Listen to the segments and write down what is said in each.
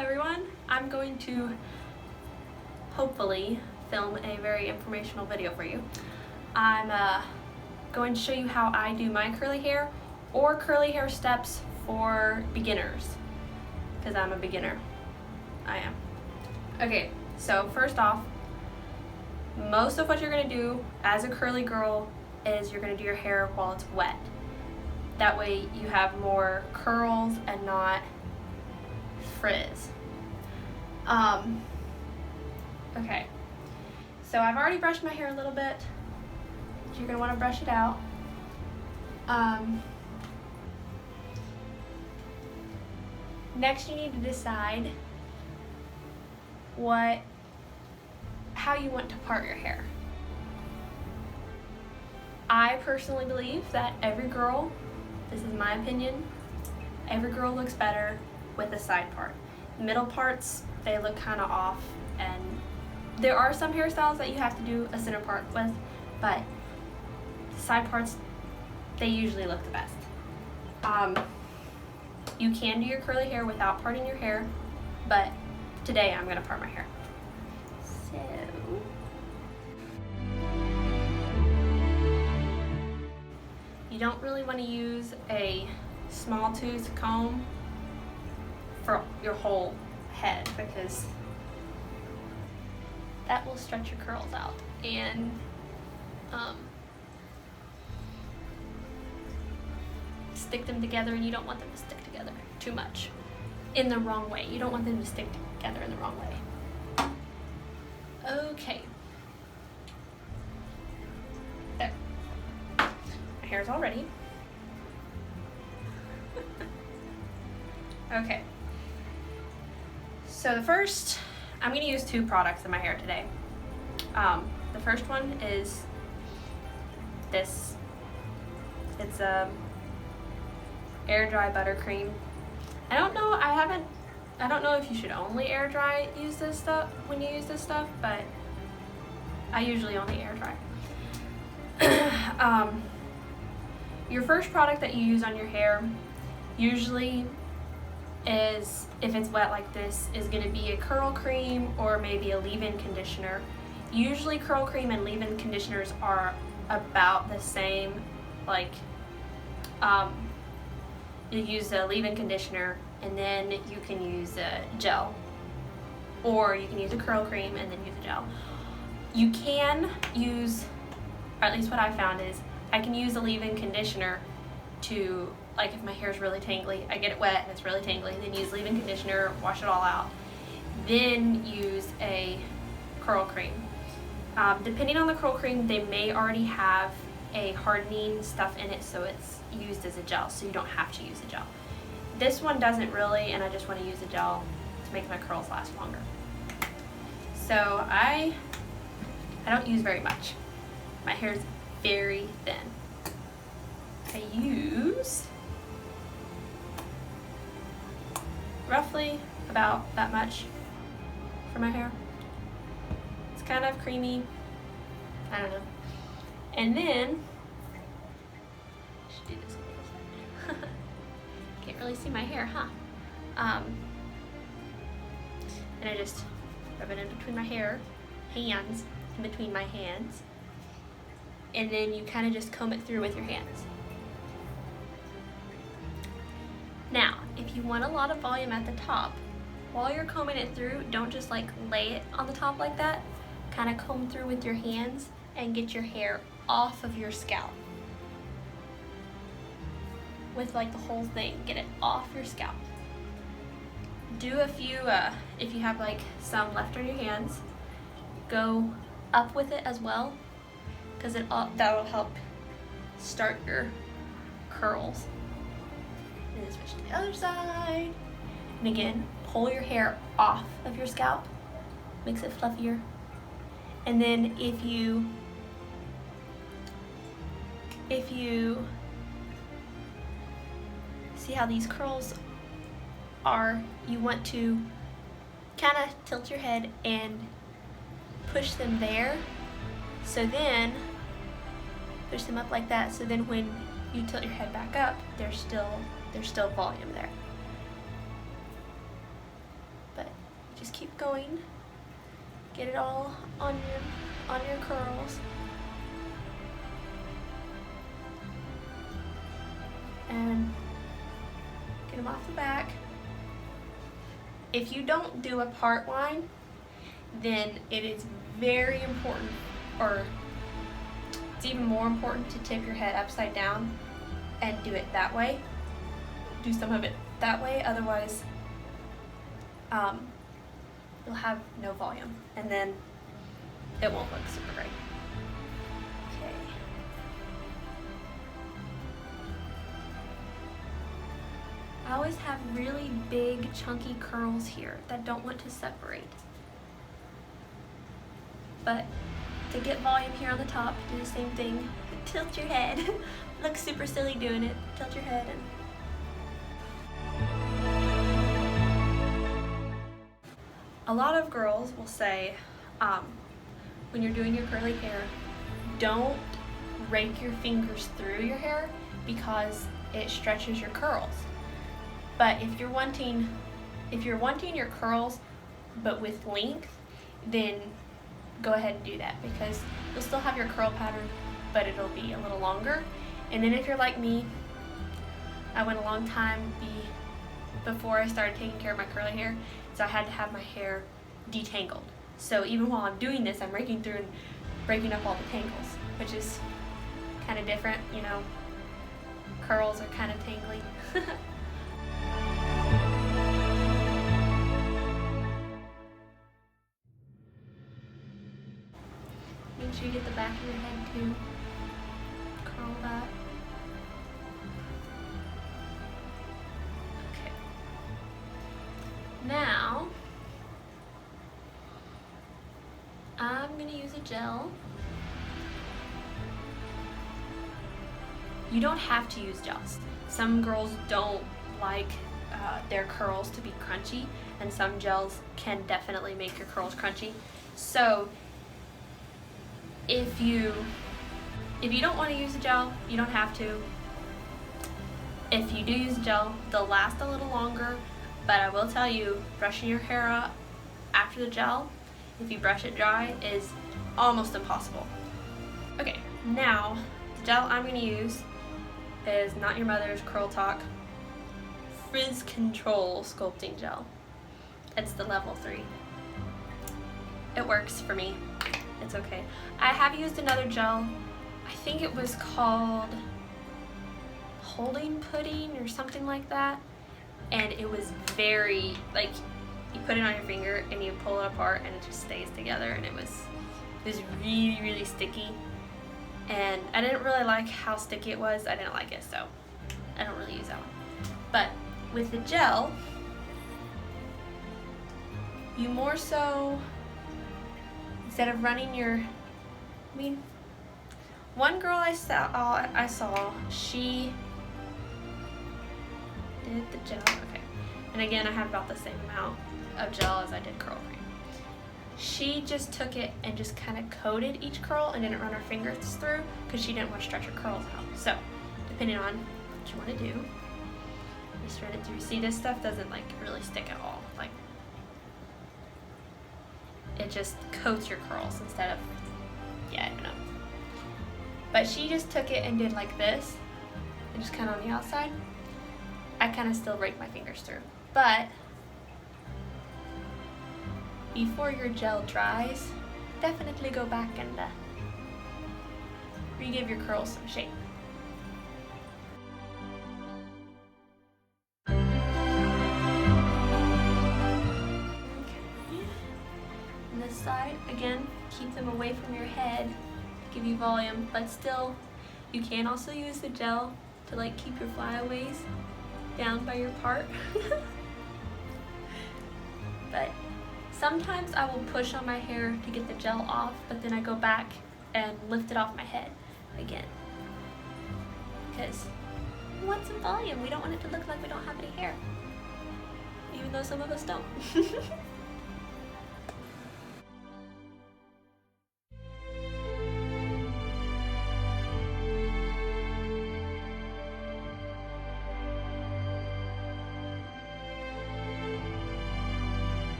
everyone. I'm going to hopefully film a very informational video for you. I'm going to show you how I do my curly hair or curly hair steps for beginners, because I'm a beginner. I am. Okay, so first off, most of what you're going to do as a curly girl is you're going to do your hair while it's wet. That way you have more curls and not frizz. Okay, so I've already brushed my hair a little bit. You're going to want to brush it out. Next you need to decide how you want to part your hair. I personally believe that every girl, this is my opinion, every girl looks better with the side part. Middle parts, they look kind of off, and there are some hairstyles that you have to do a center part with, but the side parts, they usually look the best. You can do your curly hair without parting your hair, but today I'm gonna part my hair. So, you don't really want to use a small tooth comb for your whole head, because that will stretch your curls out and stick them together, and you don't want them to stick together too much in the wrong way. You don't want them to stick together in the wrong way. Okay. There. My hair's all ready. Okay. So I'm going to use two products in my hair today. The first one is this. It's a air dry buttercream. I don't know if you should only air dry use this stuff when you use this stuff, but I usually only air dry. Your first product that you use on your hair usually is, if it's wet like this, is going to be a curl cream or maybe a leave-in conditioner. Usually curl cream and leave-in conditioners are about the same. Like, you use a leave-in conditioner and then you can use a gel, or you can use a curl cream and then use a gel. You can use, or at least what I found is, I can use a leave-in conditioner to, like, if my hair is really tangly, I get it wet and it's really tangly, then use leave-in conditioner, wash it all out, then use a curl cream. Depending on the curl cream, they may already have a hardening stuff in it, so it's used as a gel, so you don't have to use a gel. This one doesn't really, and I just want to use a gel to make my curls last longer. So I don't use very much. My hair is very thin. I use roughly about that much for my hair. It's kind of creamy, I don't know. And then, I should do this a little bit. Can't really see my hair, huh? And I just rub it in between my hands, in between my hands. And then you kind of just comb it through with your hands. Now, if you want a lot of volume at the top, while you're combing it through, don't just like lay it on the top like that. Kind of comb through with your hands and get your hair off of your scalp. With like the whole thing, get it off your scalp. Do a few, if you have like some left on your hands, go up with it as well, because that will help start your curls. And then switch to the other side. And again, pull your hair off of your scalp, makes it fluffier. And then if you see how these curls are, you want to kind of tilt your head and push them there. So then push them up like that, so then when you tilt your head back up, there's still volume there. keep going. Get it all on your curls. And get them off the back. If you don't do a part line, then it is very important, or it's even more important, to tip your head upside down and do it that way. Do some of it that way, otherwise you'll have no volume and then it won't look super great. Okay. I always have really big chunky curls here that don't want to separate. But to get volume here on the top, do the same thing. Tilt your head. Looks super silly doing it. Tilt your head and a lot of girls will say, when you're doing your curly hair, don't rake your fingers through your hair because it stretches your curls. But if you're wanting your curls but with length, then go ahead and do that, because you'll still have your curl pattern, but it'll be a little longer. And then if you're like me, I went a long time before I started taking care of my curly hair, so I had to have my hair detangled. So even while I'm doing this, I'm raking through and breaking up all the tangles, which is kind of different, you know. Curls are kind of tangly. Make sure you get the back of your head too. Curl that. Okay. Now, I'm gonna use a gel. You don't have to use gels. Some girls don't like their curls to be crunchy, and some gels can definitely make your curls crunchy. So if you don't want to use a gel, you don't have to. If you do use a gel, they'll last a little longer, but I will tell you, brushing your hair out after the gel, if you brush it dry, is almost impossible. Okay, now the gel I'm going to use is Not Your Mother's Curl Talk Frizz Control Sculpting Gel. It's the level 3. It works for me. It's okay. I have used another gel. I think it was called Holding Pudding or something like that. And it was very, like, you put it on your finger and you pull it apart and it just stays together, and it was really, really sticky. And I didn't really like how sticky it was. I didn't like it, so I don't really use that one. But with the gel, you more so, instead of running your, one girl I saw, she did the gel, okay. And again, I had about the same amount of gel as I did curl cream. She just took it and just kind of coated each curl and didn't run her fingers through because she didn't want to stretch her curls out. So, depending on what you want to do, just run it through. See, this stuff doesn't like really stick at all. Like, it just coats your curls instead of, yeah, I don't know. But she just took it and did like this, and just kind of on the outside. I kind of still rake my fingers through. But before your gel dries, definitely go back and re-give your curls some shape. Okay. On this side, again, keep them away from your head to give you volume, but still, you can also use the gel to like keep your flyaways down by your part. But sometimes I will push on my hair to get the gel off, but then I go back and lift it off my head again. Because we want some volume. We don't want it to look like we don't have any hair. Even though some of us don't.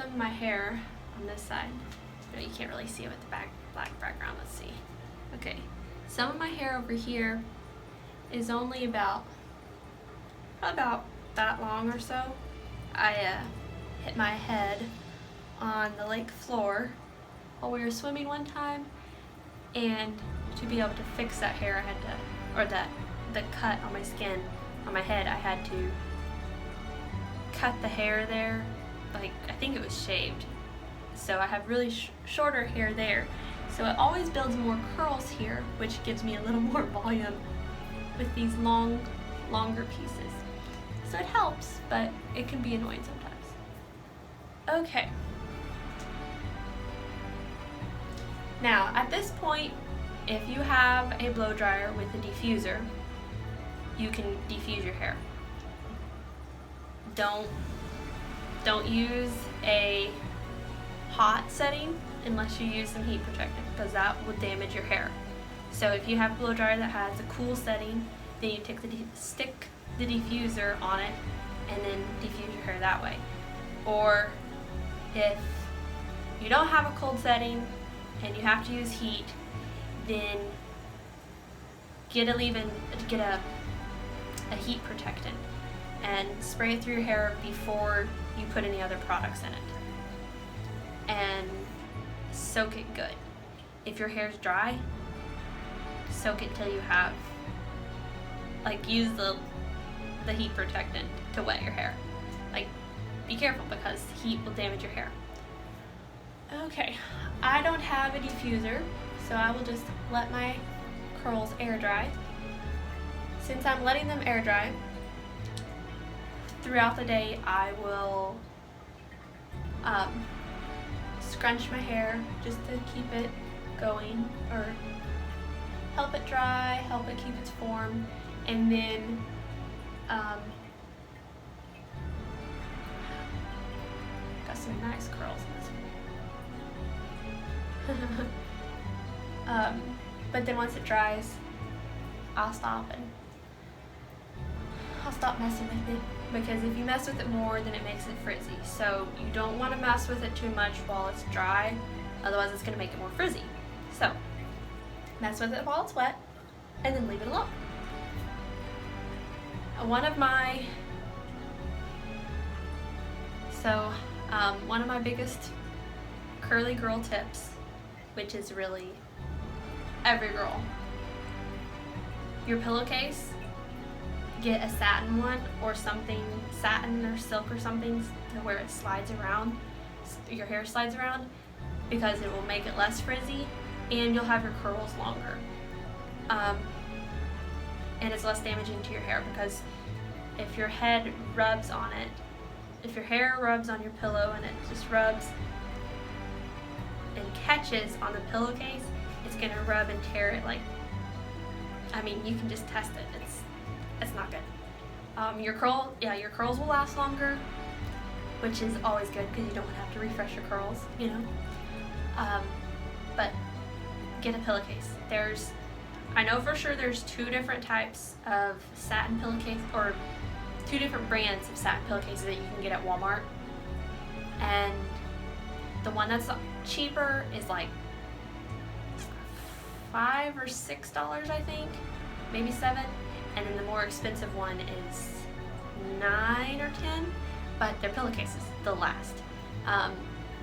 some of my hair on this side. No, you can't really see it with the black background. Let's see. Okay, some of my hair over here is only about that long or so. I hit my head on the lake floor while we were swimming one time, and to be able to fix that hair, I had to, or the cut on my skin on my head, I had to cut the hair there. Like, I think it was shaved. So I have really shorter hair there. So it always builds more curls here, which gives me a little more volume with these longer pieces. So it helps, but it can be annoying sometimes. Okay. Now, at this point, if you have a blow dryer with a diffuser, you can diffuse your hair. Don't use a hot setting unless you use some heat protectant, because that will damage your hair. So if you have a blow dryer that has a cool setting, then you stick the diffuser on it and then diffuse your hair that way. Or if you don't have a cold setting and you have to use heat, then get a heat protectant and spray it through your hair before you put any other products in it. And soak it good. If your hair's dry, soak it till you have, like, use the heat protectant to wet your hair. Like, be careful because heat will damage your hair. Okay, I don't have a diffuser, so I will just let my curls air dry. Since I'm letting them air dry, throughout the day I will scrunch my hair just to keep it going, or help it dry, help it keep its form, and then got some nice curls in this one. But then once it dries, I'll stop messing with it, because if you mess with it more, then it makes it frizzy. So you don't want to mess with it too much while it's dry, otherwise it's going to make it more frizzy. So mess with it while it's wet and then leave it alone. One of my biggest curly girl tips, which is really every girl, your pillowcase, get a satin one or something, satin or silk or something, to where it slides around, your hair slides around, because it will make it less frizzy and you'll have your curls longer. And it's less damaging to your hair, because if your head rubs on it, if your hair rubs on your pillow and it just rubs and catches on the pillowcase, it's gonna rub and tear it. Like, I mean, you can just test it. It's not good. Your curls will last longer, which is always good because you don't have to refresh your curls, you know. But get a pillowcase. I know for sure there's 2 different types of satin pillowcase, or 2 different brands of satin pillowcases that you can get at Walmart. And the one that's cheaper is like $5 or $6, I think, maybe $7. And then the more expensive one is $9 or $10, but they're pillowcases, they'll last.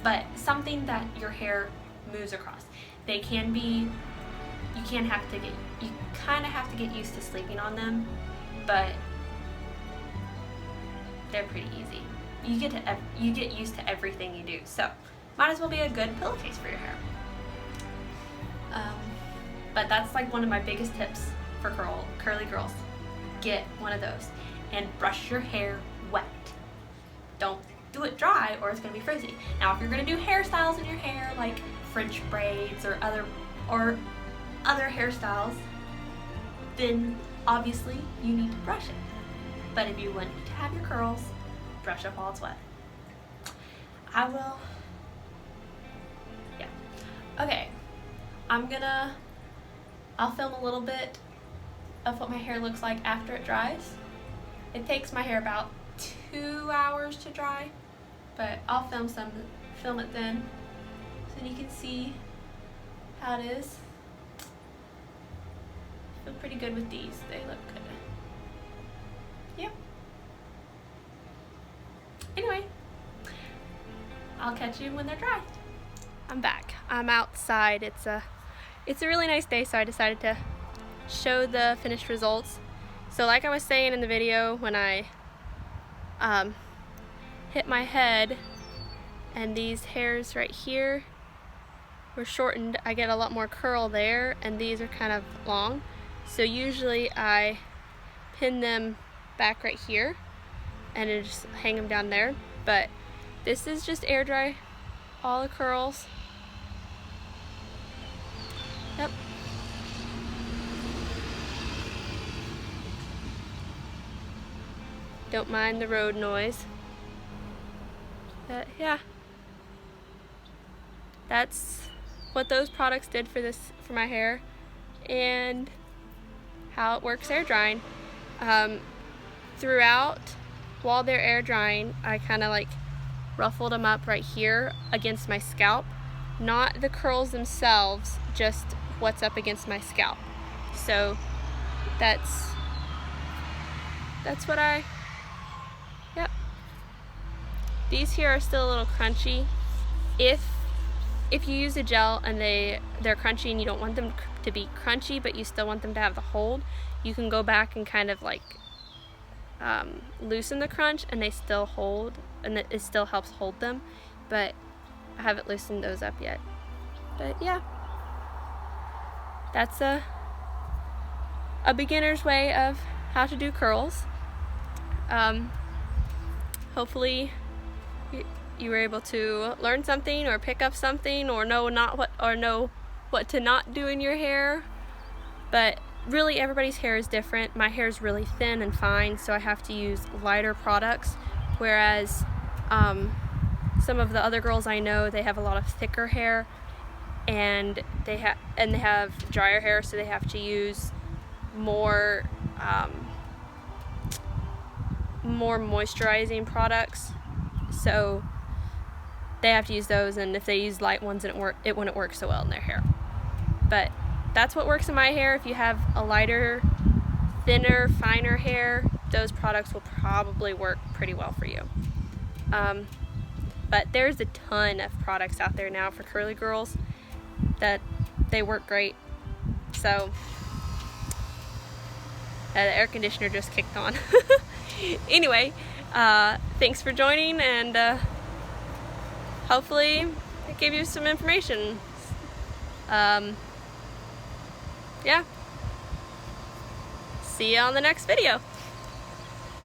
But something that your hair moves across. They can be, you kind of have to get used to sleeping on them, but they're pretty easy. You get used to everything you do, so might as well be a good pillowcase for your hair. But that's like one of my biggest tips for curly girls. Get one of those and brush your hair wet. Don't do it dry or it's gonna be frizzy. Now, if you're gonna do hairstyles in your hair, like French braids or other hairstyles, then obviously you need to brush it. But if you want to have your curls, brush up while it's wet. Okay, I'll film a little bit of what my hair looks like after it dries. It takes my hair about 2 hours to dry, but I'll film it then, so you can see how it is. I feel pretty good with these. They look good. Yep. Anyway, I'll catch you when they're dry. I'm back. I'm outside. It's a really nice day, so I decided to show the finished results. So like I was saying in the video, when I hit my head and these hairs right here were shortened, I get a lot more curl there, and these are kind of long. So usually I pin them back right here and then just hang them down there. But this is just air dry all the curls. Yep. Don't mind the road noise. But yeah, that's what those products did for my hair, and how it works air drying. Throughout, while they're air drying, I kind of like ruffled them up right here against my scalp. Not the curls themselves, just what's up against my scalp. So that's what yep. These here are still a little crunchy. If you use a gel and they're crunchy and you don't want them to be crunchy, but you still want them to have the hold, you can go back and kind of like loosen the crunch, and they still hold, and it still helps hold them. But I haven't loosened those up yet. But yeah, that's a beginner's way of how to do curls. Hopefully you were able to learn something or pick up something, or know what to not do in your hair. But really, everybody's hair is different. My hair is really thin and fine, so I have to use lighter products, whereas some of the other girls I know, they have a lot of thicker hair, and they have drier hair, so they have to use more moisturizing products. So they have to use those, and if they use light ones, it wouldn't work so well in their hair. But that's what works in my hair. If you have a lighter, thinner, finer hair, those products will probably work pretty well for you. But there's a ton of products out there now for curly girls that they work great. So the air conditioner just kicked on. Anyway, thanks for joining, and hopefully it gave you some information. Yeah. See you on the next video.